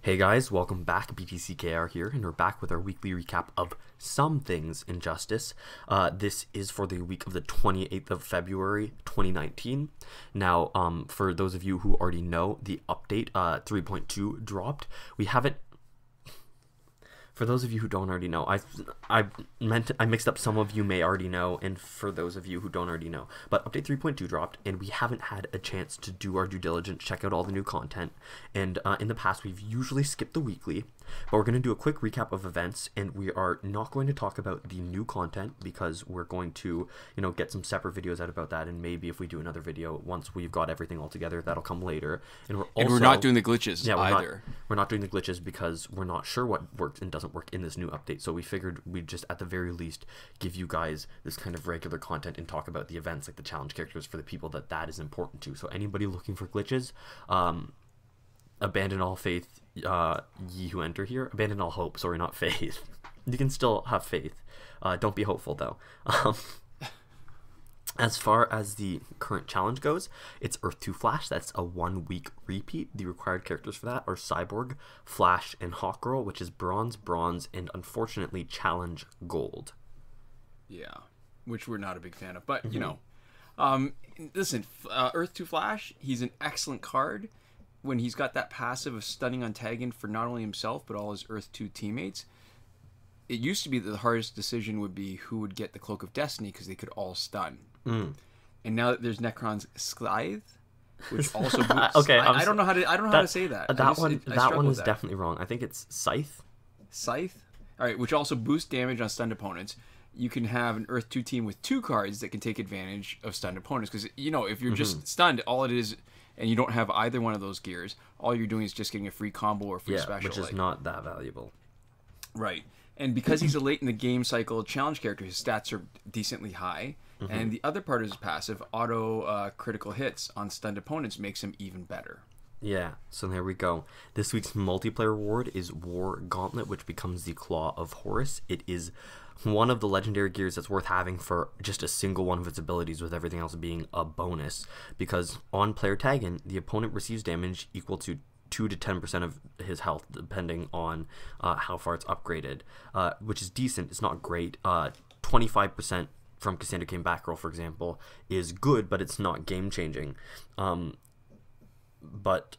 Hey guys, welcome back. BTCKR here, and we're back with our weekly recap of some things Injustice. This is for the week of the 28th of February, 2019. Now, for those of you who already know, the update 3.2 dropped. We haven't. For those of you who don't already know, I mixed up some of you may already know, and for those of you who don't already know. But update 3.2 dropped, and we haven't had a chance to do our due diligence, check out all the new content. And in the past, we've usually skipped the weekly, but we're going to do a quick recap of events, and we are not going to talk about the new content because we're going to, get some separate videos out about that, and maybe if we do another video once we've got everything all together, that'll come later. And we're not doing the glitches either. We're not doing the glitches because we're not sure what works and doesn't work in this new update, so we figured we'd just at the very least give you guys this kind of regular content and talk about the events, like the challenge characters, for the people that is important to. So anybody looking for glitches, abandon all faith, ye who enter here. Abandon all hope, sorry, not faith. You can still have faith, don't be hopeful though. As far as the current challenge goes, it's Earth 2 Flash. That's a 1 week repeat. The required characters for that are Cyborg, Flash, and Hawkgirl, which is Bronze, Bronze, and unfortunately Challenge Gold. Yeah, which we're not a big fan of. But, listen, Earth 2 Flash, he's an excellent card when he's got that passive of stunning on tagging for not only himself, but all his Earth 2 teammates. It used to be that the hardest decision would be who would get the Cloak of Destiny because they could all stun. And now that there's Necron's Scythe, which also boosts, okay, I don't know how to say that. That one is definitely wrong. I think it's Scythe. Scythe? Alright, which also boosts damage on stunned opponents. You can have an Earth 2 team with 2 cards that can take advantage of stunned opponents. Because, if you're just stunned, all it is, and you don't have either one of those gears, all you're doing is just getting a free combo or free special. Which is not that valuable. Right. And because he's a late in the game cycle challenge character, his stats are decently high. And the other part of his passive, auto critical hits on stunned opponents, makes him even better. Yeah, so there we go. This week's multiplayer reward is War Gauntlet, which becomes the Claw of Horus. It is one of the legendary gears that's worth having for just a single one of its abilities, with everything else being a bonus. Because on player tagging, the opponent receives damage equal to 2 to 10% of his health, depending on how far it's upgraded, which is decent. It's not great. 25% from Cassandra Cain Batgirl, for example, is good, but it's not game-changing. But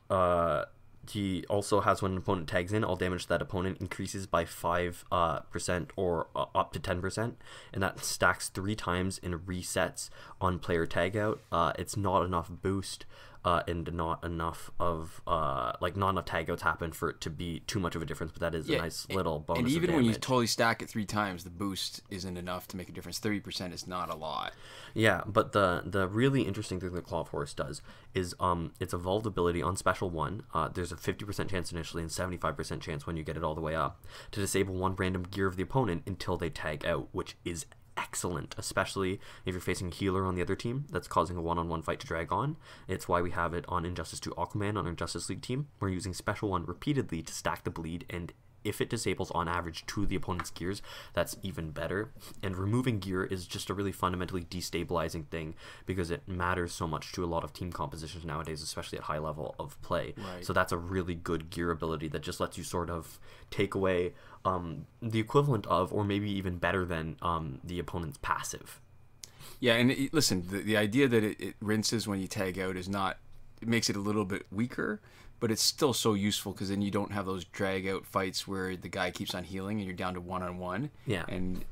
he also has, when an opponent tags in, all damage to that opponent increases by 5% or up to 10%, and that stacks 3 times and resets on player tag out. It's not enough boost, and not enough of not enough tag outs happen for it to be too much of a difference, but that is a nice little bonus. And even when you totally stack it 3 times, the boost isn't enough to make a difference. 30% is not a lot. Yeah, but the really interesting thing that Claw of Horus does is its evolved ability on Special 1. There's a 50% chance initially and 75% chance when you get it all the way up to disable 1 random gear of the opponent until they tag out, which is excellent, especially if you're facing a healer on the other team that's causing a one-on-one fight to drag on. It's why we have it on Injustice 2 Aquaman on our Justice League team. We're using Special 1 repeatedly to stack the bleed, and if it disables on average 2 of the opponent's gears, that's even better. And removing gear is just a really fundamentally destabilizing thing because it matters so much to a lot of team compositions nowadays, especially at high level of play. Right. So that's a really good gear ability that just lets you sort of take away the equivalent of, or maybe even better than, the opponent's passive. Yeah, and listen, the idea that it rinses when you tag out is not, it makes it a little bit weaker, but it's still so useful because then you don't have those drag out fights where the guy keeps on healing and you're down to one-on-one. Yeah. And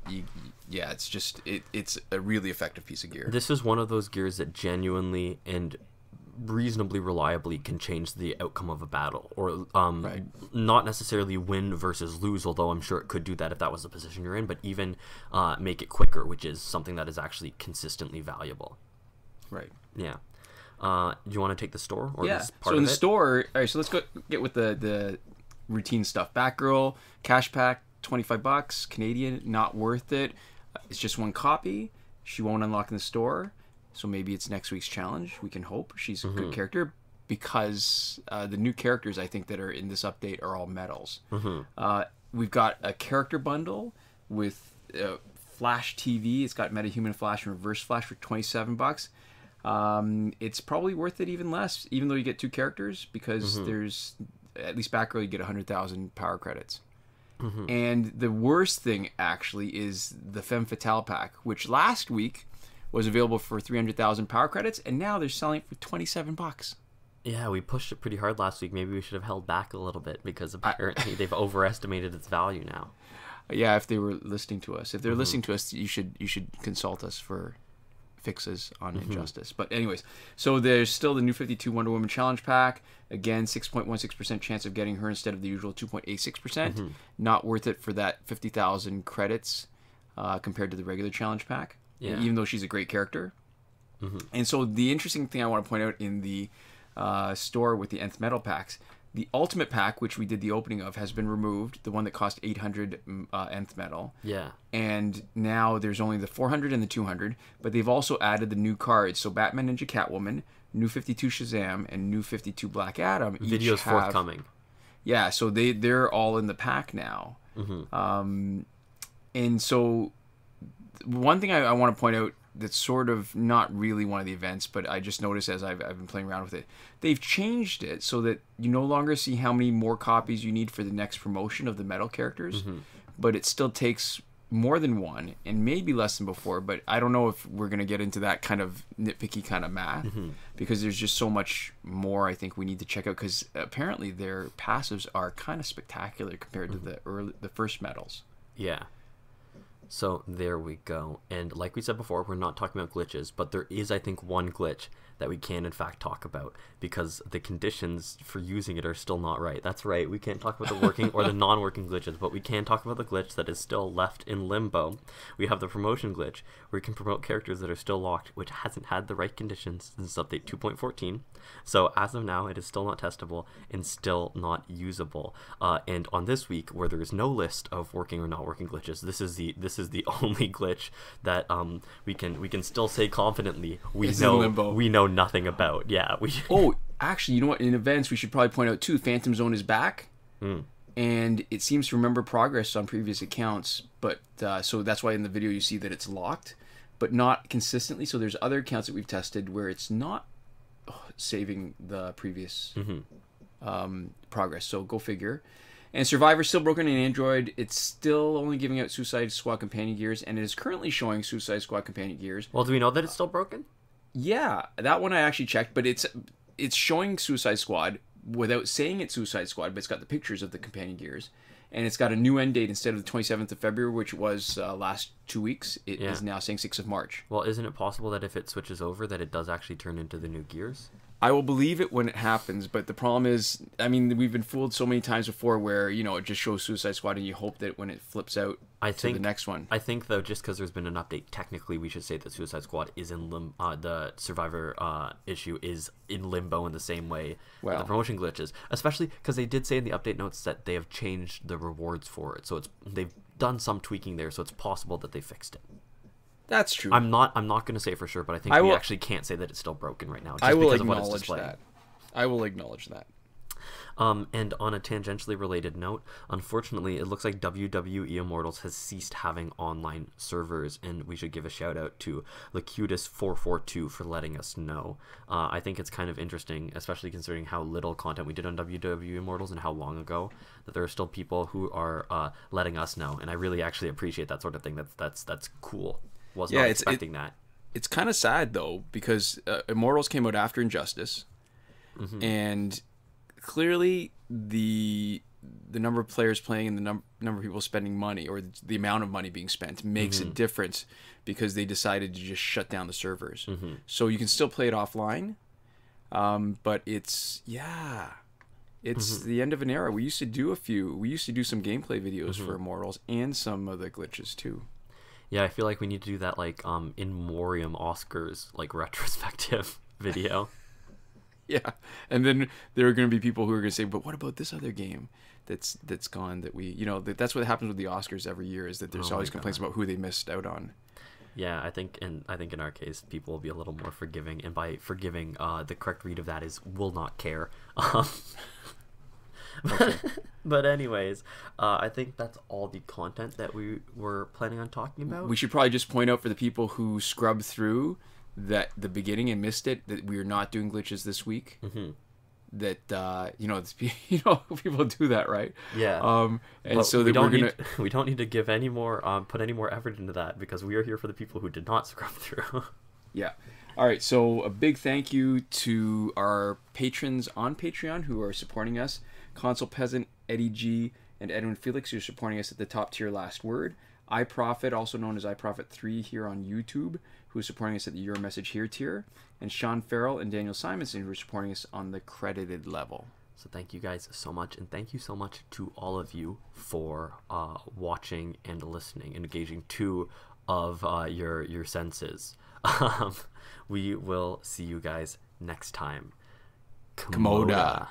it's just, it's a really effective piece of gear. This is one of those gears that genuinely and reasonably reliably can change the outcome of a battle, or not necessarily win versus lose, although I'm sure it could do that if that was the position you're in, but even make it quicker, which is something that is actually consistently valuable. Right. Yeah. Do you want to take the store? Or this part so in of the it? store, all right, so let's get with the routine stuff. Batgirl, cash pack, $25, Canadian, not worth it. It's just 1 copy. She won't unlock in the store. So maybe it's next week's challenge. We can hope. She's a good character because the new characters I think that are in this update are all medals. We've got a character bundle with Flash TV. It's got Metahuman Flash and Reverse Flash for $27. It's probably worth it even less, even though you get 2 characters, because there's at least Batgirl, you get 100,000 power credits. And the worst thing, actually, is the Femme Fatale pack, which last week was available for 300,000 power credits, and now they're selling it for $27. Yeah, we pushed it pretty hard last week. Maybe we should have held back a little bit because apparently they've overestimated its value now. Yeah, if they were listening to us. If they're listening to us, you should consult us for fixes on Injustice. But anyways, so there's still the New 52 Wonder Woman Challenge Pack. Again, 6.16% chance of getting her instead of the usual 2.86%. Not worth it for that 50,000 credits compared to the regular Challenge Pack, even though she's a great character. And so the interesting thing I want to point out in the store with the Nth Metal packs, the Ultimate pack, which we did the opening of, has been removed. The one that cost 800 Nth Metal. Yeah. And now there's only the 400 and the 200, but they've also added the new cards. So Batman Ninja Catwoman, New 52 Shazam, and New 52 Black Adam. Videos forthcoming. Yeah, so they're all in the pack now. And so one thing I want to point out that's sort of not really one of the events, but I just noticed as I've been playing around with it, they've changed it so that you no longer see how many more copies you need for the next promotion of the metal characters, but it still takes more than one and maybe less than before. But I don't know if we're going to get into that kind of nitpicky kind of math because there's just so much more I think we need to check out, because apparently their passives are kind of spectacular compared to the first metals. Yeah. So there we go. And like we said before, we're not talking about glitches, but there is, I think, one glitch that we can in fact talk about because the conditions for using it are still not right. That's right. We can't talk about the working or the non-working glitches, but we can talk about the glitch that is still left in limbo. We have the promotion glitch where you can promote characters that are still locked, which hasn't had the right conditions since update 2.14. So as of now, it is still not testable and still not usable. And on this week, where there is no list of working or not working glitches, this is the only glitch that we can still say confidently we know nothing about. Yeah. Oh, actually, you know what? In events, we should probably point out too. Phantom Zone is back, and it seems to remember progress on previous accounts. But so that's why in the video you see that it's locked, but not consistently. So there's other accounts that we've tested where it's not saving the previous progress. So go figure. And Survivor's still broken in Android. It's still only giving out Suicide Squad companion gears, and it is currently showing Suicide Squad companion gears. Well, do we know that it's still broken? Yeah, that one I actually checked, but it's showing Suicide Squad without saying it's Suicide Squad, but it's got the pictures of the companion gears, and it's got a new end date instead of the 27th of February, which was last 2 weeks. It is now saying 6th of March. Well, isn't it possible that if it switches over, that it does actually turn into the new gears? I will believe it when it happens, but the problem is, I mean, we've been fooled so many times before where, you know, it just shows Suicide Squad and you hope that when it flips out to the next one. I think, though, just because there's been an update, technically we should say that Suicide Squad is in the Survivor issue is in limbo in the same way the promotion glitches, especially because they did say in the update notes that they have changed the rewards for it. So they've done some tweaking there, so it's possible that they fixed it. That's true. I'm not going to say for sure, but I think we actually can't say that it's still broken right now. Just because of what it's displaying. I will acknowledge that. And on a tangentially related note, unfortunately, it looks like WWE Immortals has ceased having online servers, and we should give a shout out to Lacutus442 for letting us know. I think it's kind of interesting, especially considering how little content we did on WWE Immortals and how long ago, that there are still people who are letting us know, and I really actually appreciate that sort of thing. That's cool. Was not expecting that. It's kind of sad though, because Immortals came out after Injustice, and clearly the number of players playing and the number of people spending money, or the amount of money being spent, makes a difference, because they decided to just shut down the servers. So you can still play it offline, but it's the end of an era. We used to do some gameplay videos for Immortals and some of the glitches too. Yeah, I feel like we need to do that, like, in memoriam Oscars, like, retrospective video. Yeah, and then there are going to be people who are going to say, but what about this other game that's gone that we, you know, that's what happens with the Oscars every year, is that there's always complaints about who they missed out on. Yeah, I think in our case, people will be a little more forgiving, and by forgiving, the correct read of that is will not care. Okay. But anyways, I think that's all the content that we were planning on talking about. We should probably just point out for the people who scrubbed through the beginning and missed it, that we are not doing glitches this week. that you know, it's, you know, people do that, right? Yeah. And But so that we're gonna we don't need to give any more put any more effort into that, because we are here for the people who did not scrub through. yeah. All right, so a big thank you to our patrons on Patreon who are supporting us. Console Peasant, Eddy G, and Edwin Felix, who are supporting us at the top tier Last Word. iProphet, also known as iProphet 3 here on YouTube, who is supporting us at the Your Message Here tier. And Shawn, Farrell, and Daniel Simonson, who are supporting us on the credited level. So thank you guys so much, and thank you so much to all of you for watching and listening and engaging two of your senses. We will see you guys next time. Komoda.